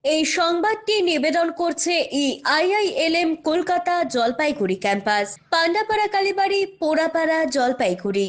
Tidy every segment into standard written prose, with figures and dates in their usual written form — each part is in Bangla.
এই সংবাদটি নিবেদন করছে আইআইএলএম কলকাতা জলপাইগুড়ি ক্যাম্পাস, পান্ডাপাড়া কালীবাড়ি, পোড়াপাড়া, জলপাইগুড়ি।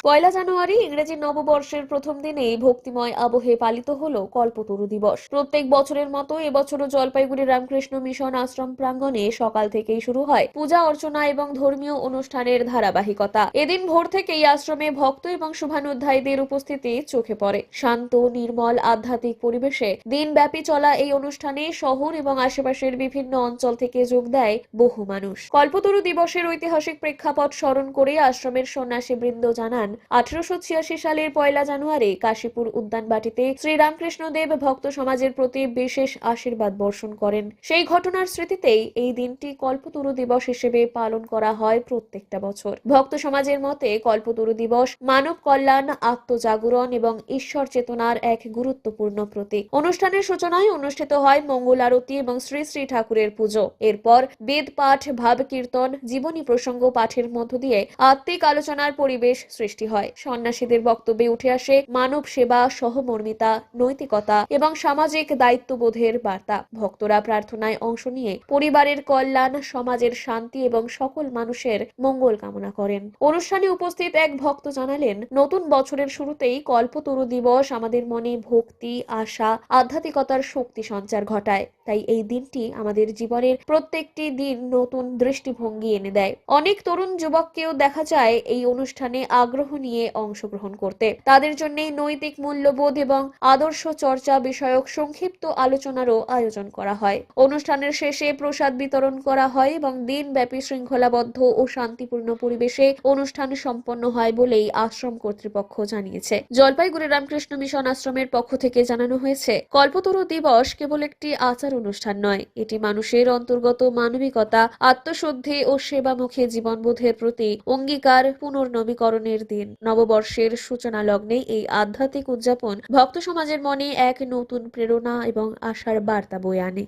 1 জানুয়ারি ইংরেজি নববর্ষের প্রথম দিনেই ভক্তিময় আবহে পালিত হলো কল্পতরু দিবস। প্রত্যেক বছরের মতো এবছরও জলপাইগুড়ি রামকৃষ্ণ মিশন আশ্রম প্রাঙ্গণে সকাল থেকেই শুরু হয় পূজা অর্চনা এবং ধর্মীয় অনুষ্ঠানের ধারাবাহিকতা। এদিন ভোর থেকেই আশ্রমে ভক্ত এবং শুভানুধ্যায়ীদের উপস্থিতি চোখে পড়ে। শান্ত, নির্মল, আধ্যাত্মিক পরিবেশে দিনব্যাপী চলা এই অনুষ্ঠানে শহর এবং আশেপাশের বিভিন্ন অঞ্চল থেকে যোগ দেয় বহু মানুষ। কল্পতরু দিবসের ঐতিহাসিক প্রেক্ষাপট স্মরণ করে আশ্রমের সন্ন্যাসী বৃন্দ জানান, 1886 সালের 1 জানুয়ারি কাশীপুর উদ্যানবাটিতে শ্রীরামকৃষ্ণ দেব ভক্ত সমাজের প্রতি বিশেষ আশীর্বাদ বর্ষণ করেন। সেই ঘটনার স্মৃতিতেই এই দিনটি কল্পতরু দিবস হিসেবে পালন করা হয় প্রত্যেকটা বছর। ভক্ত সমাজের মতে কল্পতরু দিবস মানব কল্যাণ, আত্মজাগরণ এবং ঈশ্বর চেতনার এক গুরুত্বপূর্ণ প্রতীক। অনুষ্ঠানের সূচনায় অনুষ্ঠিত হয় মঙ্গল আরতি এবং শ্রী শ্রী ঠাকুরের পুজো। এরপর বেদ পাঠ, ভাব কীর্তন, জীবনী প্রসঙ্গ পাঠের মধ্য দিয়ে আত্মিক আলোচনার পরিবেশ সৃষ্টি হয়। সন্ন্যাসীদের বক্তব্যে উঠে আসে মানব সেবা, সহমর্মিতা, নৈতিকতা এবং সামাজিক দায়িত্ববোধের বার্তা। ভক্তরা প্রার্থনায় অংশ নিয়ে পরিবারের কল্যাণ, সমাজের শান্তি এবং সকল মানুষের মঙ্গল কামনা করেন। অনুষ্ঠানে উপস্থিত এক ভক্ত জানালেন, নতুন বছরের শুরুতেই কল্পতরু দিবস আমাদের মনে ভক্তি, আশা, আধ্যাত্মিকতার শক্তি সঞ্চার ঘটায়। তাই এই দিনটি আমাদের জীবনের প্রত্যেকটি দিন নতুন দৃষ্টিভঙ্গি এনে দেয়। অনেক তরুণ যুবককেও দেখা যায় এই অনুষ্ঠানে আগ্রহ নিয়ে অংশগ্রহণ করতে। তাদের জন্য নৈতিক মূল্যবোধ এবং আদর্শ চর্চা বিষয়ক সংক্ষিপ্ত আলোচনারও আয়োজন করা হয়। অনুষ্ঠানের শেষে প্রসাদ বিতরণ করা হয় এবং দিনব্যাপী শৃঙ্খলাবদ্ধ ও শান্তিপূর্ণ পরিবেশে অনুষ্ঠান সম্পন্ন হয় বলেই আশ্রম কর্তৃপক্ষ জানিয়েছে। জলপাইগুড়ি রামকৃষ্ণ মিশন আশ্রমের পক্ষ থেকে জানানো হয়েছে, কল্পতরু দিবস কেবল একটি আচার অনুষ্ঠান নয়, এটি মানুষের অন্তর্গত মানবিকতা, আত্মশুদ্ধি ও সেবামুখী জীবনবোধের প্রতি অঙ্গীকার পুনর্নবীকরণের দিন। নববর্ষের সূচনা লগ্নে এই আধ্যাত্মিক উদযাপন ভক্ত সমাজের মনে এক নতুন প্রেরণা এবং আশার বার্তা বয়ে আনে।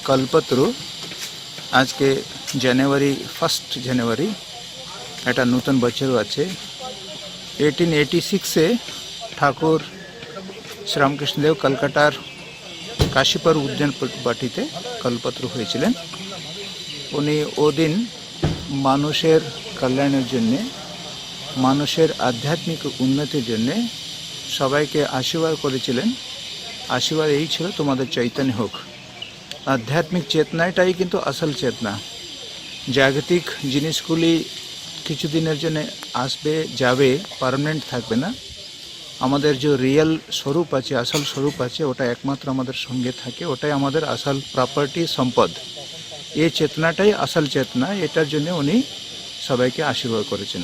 কল্পতরু আজকে জানুয়ারি 1 জানুয়ারি একটা নতুন বছর আছে। 1886-এ ঠাকুর শ্রীরামকৃষ্ণদেব কলকাতার কাশীপুর উদ্যান বাটিতে কল্পতরু হয়েছিলেন। উনি ওদিন মানুষের কল্যাণের জন্যে, মানুষের আধ্যাত্মিক উন্নতির জন্যে সবাইকে আশীর্বাদ করেছিলেন। আশীর্বাদ এই ছিল, তোমাদের চৈতন্য হোক। আধ্যাত্মিক চেতনাটাই কিন্তু আসল চেতনা। জাগতিক জিনিসগুলি কিছুদিনের জন্য আসবে, যাবে, পার্মানেন্ট থাকবে না। আমাদের যে রিয়েল স্বরূপ আছে, আসল স্বরূপ আছে, ওটা একমাত্র আমাদের সঙ্গে থাকে। ওটাই আমাদের আসল প্রপার্টি, সম্পদ। এই চেতনাটাই আসল চেতনা। এটার জন্য উনি সবাইকে আশীর্বাদ করেছেন।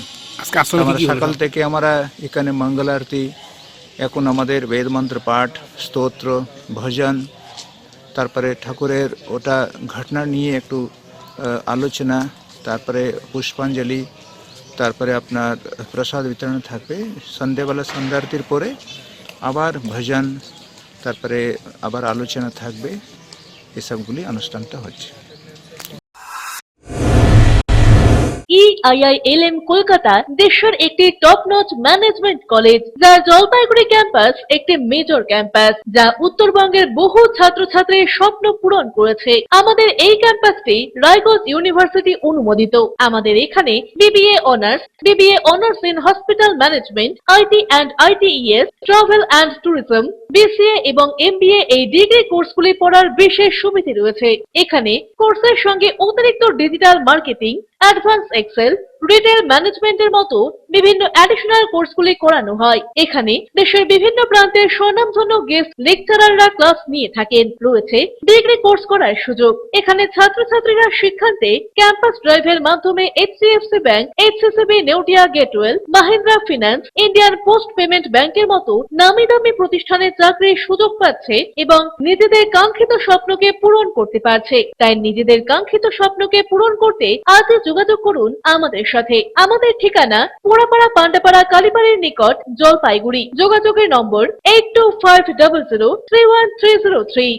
আমরা সকাল থেকে আমরা এখানে মঙ্গল আরতি, এখন আমাদের বেদমন্ত্র পাঠ, স্তোত্র, ভজন, তারপরে ঠাকুরের ওটা ঘটনা নিয়ে একটু আলোচনা, তারপরে পুষ্পাঞ্জলি, তারপরে আপনার প্রসাদ বিতরণ থাকবে। সন্ধ্যেবেলা সন্ধ্যা আরতির পরে আবার ভজন, তারপরে আবার আলোচনা থাকবে। এসবগুলি অনুষ্ঠানটা হচ্ছে। আইআইএলএম কলকাতা দেশের একটি টপ নচ ম্যানেজমেন্ট কলেজ, যার জলপাইগুড়ি ক্যাম্পাস একটি মেজর ক্যাম্পাস, যা উত্তরবঙ্গের বহু ছাত্রছাত্রীর স্বপ্ন পূরণ করেছে। আমাদের এই ক্যাম্পাসটি রায়গঞ্জ ইউনিভার্সিটি অনুমোদিত। আমাদের এখানে BBA honours in hospital management, IT and ITES, travel and tourism, BCA এবং এমবিএ এই ডিগ্রি কোর্সগুলি পড়ার বিশেষ সুবিধা রয়েছে। এখানে কোর্সের সঙ্গে অতিরিক্ত digital marketing, advance excel, retail ম্যানেজমেন্টের মতো বিভিন্ন অ্যাডিশনাল কোর্সগুলি করানো হয়। এখানে দেশের বিভিন্ন প্রান্তের স্বনামধন্য গেস্ট লেকচারাররা ক্লাস নিয়ে থাকেন। রয়েছে ডিগ্রি কোর্স করার সুযোগ। এখানে ছাত্রছাত্রীরা শিক্ষান্তে ক্যাম্পাস ড্রাইভের মাধ্যমে HDFC bank, HSCB Neotia Getwell, Mahindra finance, Indian post payment ব্যাংকের মতো নামি দামি প্রতিষ্ঠানে চাকরির সুযোগ পাচ্ছে এবং নিজেদের কাঙ্ক্ষিত স্বপ্নকে পূরণ করতে পারছে। তাই নিজেদের কাঙ্ক্ষিত স্বপ্নকে পূরণ করতে আজই যোগাযোগ করুন আমাদের সাথে। আমাদের ঠিকানা পোড়াপাড়া, পান্ডাপাড়া, কালীবাড়ির নিকট, জলপাইগুড়ি। যোগাযোগের নম্বর 8250031303।